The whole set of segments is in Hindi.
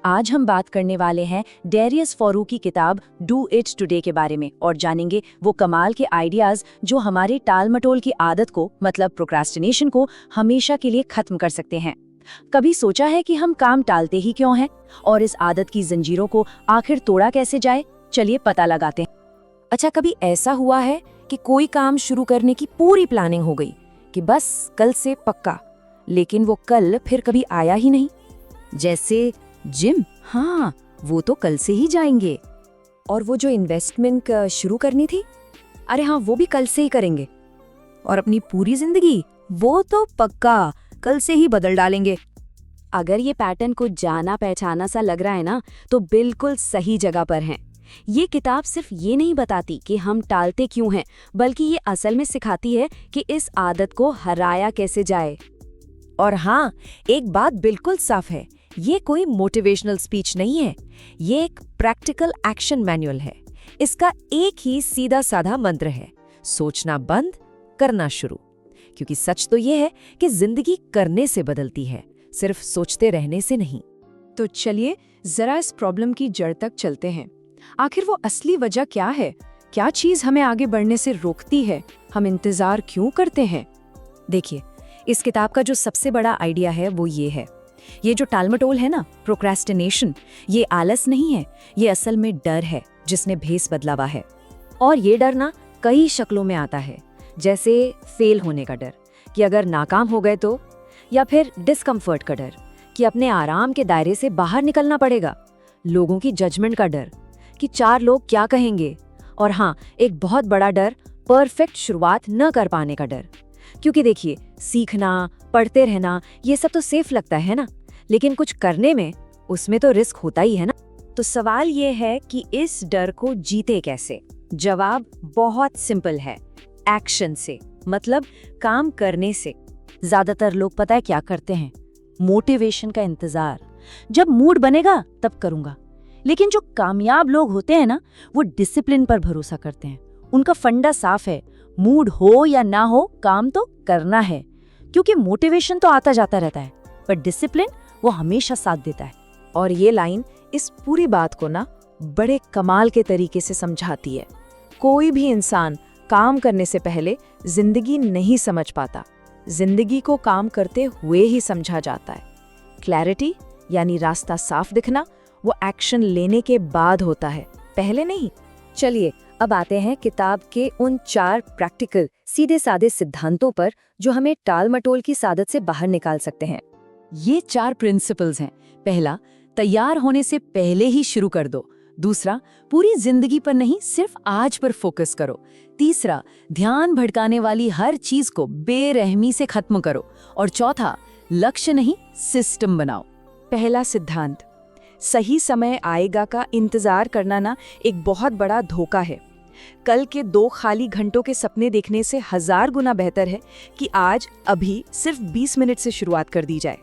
आज हम बात करने वाले हैं डेरियस फोरू की किताब डू इट टुडे के बारे में और जानेंगे वो कमाल के आइडियाज जो हमारे टाल-मटोल की आदत को मतलब प्रोक्रास्टिनेशन को हमेशा के लिए खत्म कर सकते हैं। कभी सोचा है कि हम काम टालते ही क्यों हैं और इस आदत की जंजीरों को आखिर तोड़ा कैसे जाए? चलिए पता लगाते हैं। अच्छा, कभी ऐसा हुआ है कि कोई काम शुरू करने की पूरी प्लानिंग हो गई कि बस कल से पक्का, लेकिन वो कल फिर कभी आया ही नहीं? जैसे जिम, हाँ वो तो कल से ही जाएंगे। और वो जो इन्वेस्टमेंट शुरू करनी थी, अरे हाँ वो भी कल से ही करेंगे। और अपनी पूरी जिंदगी, वो तो पक्का कल से ही बदल डालेंगे। अगर ये पैटर्न को जाना पहचाना सा लग रहा है ना, तो बिल्कुल सही जगह पर हैं। ये किताब सिर्फ ये नहीं बताती कि हम टालते क्यों हैं, बल्कि ये असल में सिखाती है कि इस आदत को हराया कैसे जाए। और हाँ, एक बात बिल्कुल साफ है, ये कोई मोटिवेशनल स्पीच नहीं है, ये एक प्रैक्टिकल एक्शन मैनुअल है। इसका एक ही सीधा साधा मंत्र है, सोचना बंद, करना शुरू। क्योंकि सच तो ये है कि जिंदगी करने से बदलती है, सिर्फ सोचते रहने से नहीं। तो चलिए जरा इस प्रॉब्लम की जड़ तक चलते हैं। आखिर वो असली वजह क्या है? क्या चीज हमें आगे बढ़ने से रोकती है? हम इंतजार क्यों करते हैं? देखिए, इस किताब का जो सबसे बड़ा आइडिया है वो ये है, ये जो टालमटोल है ना, प्रोक्रेस्टिनेशन, ये आलस नहीं है, ये असल में डर है जिसने भेस बदला हुआ है। और ये डर ना कई शक्लों में आता है, जैसे फेल होने का डर कि अगर नाकाम हो गए तो, या फिर डिस्कम्फर्ट का डर कि अपने आराम के दायरे से बाहर निकलना पड़ेगा, लोगों की जजमेंट का डर कि 4 लोग क्या कहेंगे, और हाँ, एक बहुत बड़ा डर परफेक्ट शुरुआत न कर पाने का डर। क्योंकि देखिए, सीखना, पढ़ते रहना, ये सब तो सेफ लगता है ना, लेकिन कुछ करने में, उसमें तो रिस्क होता ही है ना। तो सवाल ये है कि इस डर को जीते कैसे? जवाब बहुत सिंपल है, एक्शन से, मतलब काम करने से। ज्यादातर लोग पता है क्या करते हैं? मोटिवेशन का इंतजार, जब मूड बनेगा तब करूंगा। लेकिन जो कामयाब लोग होते हैं ना, वो डिसिप्लिन पर भरोसा करते हैं। उनका फंडा साफ है, मूड हो या ना हो काम तो करना है। क्योंकि मोटिवेशन तो आता जाता रहता है, पर डिसिप्लिन वो हमेशा साथ देता है। और ये लाइन इस पूरी बात को ना बड़े कमाल के तरीके से समझाती है। कोई भी इंसान काम करने से पहले जिंदगी नहीं समझ पाता, जिंदगी को काम करते हुए ही समझा जाता है। क्लैरिटी यानी रास्ता साफ दिखना, वो एक्शन लेने के बाद होता है, पहले नहीं। चलिए अब आते हैं किताब के उन 4 प्रैक्टिकल सीधे साधे सिद्धांतों पर जो हमें टाल-मटोल की आदत से बाहर निकाल सकते हैं। ये 4 प्रिंसिपल्स हैं। पहला, तैयार होने से पहले ही शुरू कर दो। दूसरा, पूरी जिंदगी पर नहीं, सिर्फ आज पर फोकस करो। तीसरा, ध्यान भटकाने वाली हर चीज को बेरहमी से खत्म करो। और चौथा, लक्ष्य नहीं सिस्टम बनाओ। पहला सिद्धांत, सही समय आएगा का इंतजार करना ना एक बहुत बड़ा धोखा है। कल के 2 खाली घंटों के सपने देखने से 1000 गुना बेहतर है कि आज अभी सिर्फ 20 मिनट से शुरुआत कर दी जाए।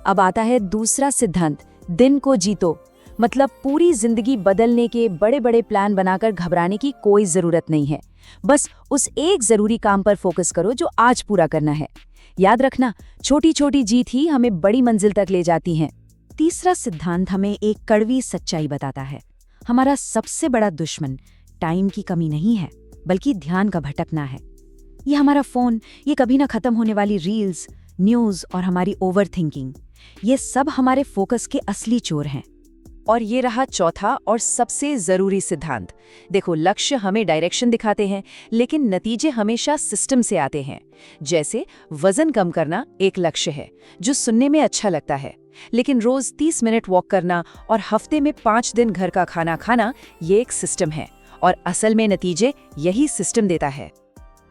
अब आता है दूसरा सिद्धांत, दिन को जीतो। मतलब पूरी जिंदगी बदलने के बड़े बड़े प्लान बनाकर घबराने की कोई जरूरत नहीं है। बस उस एक जरूरी काम पर फोकस करो जो आज पूरा करना है। याद रखना, छोटी छोटी जीत ही हमें बड़ी मंजिल तक ले जाती हैं। तीसरा सिद्धांत हमें एक कड़वी सच्चाई बताता है। हमारा सबसे बड़ा दुश्मन टाइम की कमी नहीं है, बल्कि ध्यान का भटकना है। ये हमारा फोन, ये कभी ना खत्म होने वाली रील्स, न्यूज़ और हमारी ओवरथिंकिंग, ये सब हमारे फोकस के असली चोर हैं। और ये रहा चौथा और सबसे जरूरी सिद्धांत। देखो, लक्ष्य हमें डायरेक्शन दिखाते हैं, लेकिन नतीजे हमेशा सिस्टम से आते हैं। जैसे वजन कम करना एक लक्ष्य है जो सुनने में अच्छा लगता है, लेकिन रोज 30 मिनट वॉक करना और हफ्ते में 5 दिन घर का खाना खाना, ये एक सिस्टम है, और असल में नतीजे यही सिस्टम देता है।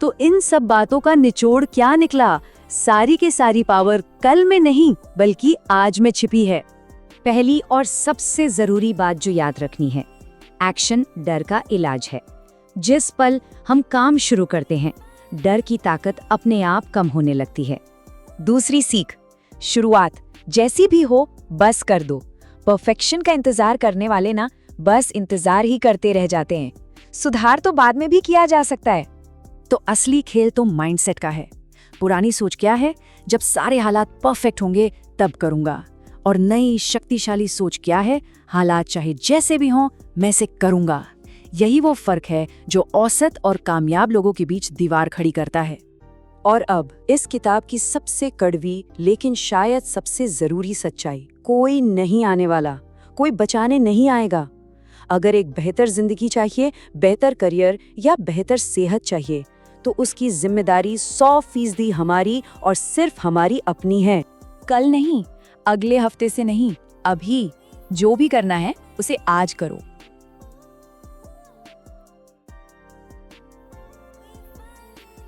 तो इन सब बातों का निचोड़ क्या निकला? सारी के सारी पावर कल में नहीं, बल्कि आज में छिपी है। पहली और सबसे जरूरी बात जो याद रखनी है, एक्शन डर का इलाज है। जिस पल हम काम शुरू करते हैं, डर की ताकत अपने आप कम होने लगती है। दूसरी सीख, शुरुआत जैसी भी हो बस कर दो। परफेक्शन का इंतजार करने वाले ना बस इंतजार ही करते रह जाते हैं। सुधार तो बाद में भी किया जा सकता है। तो असली खेल तो माइंडसेट का है। पुरानी सोच क्या है? जब सारे हालात परफेक्ट होंगे तब करूंगा, और नई शक्तिशाली सोच क्या है? हालात चाहे जैसे भी हों, मैं इसे करूंगा। यही वो फर्क है जो औसत और कामयाब लोगों के बीच दीवार खड़ी करता है। और अब इस किताब की सबसे कड़वी लेकिन शायद सबसे जरूरी सच्चाई, कोई नहीं आने वाला, कोई बचाने नहीं आएगा। अगर एक बेहतर जिंदगी चाहिए, बेहतर करियर या बेहतर सेहत चाहिए, तो उसकी जिम्मेदारी 100% हमारी और सिर्फ हमारी अपनी है। कल नहीं, अगले हफ्ते से नहीं, अभी जो भी करना है उसे आज करो।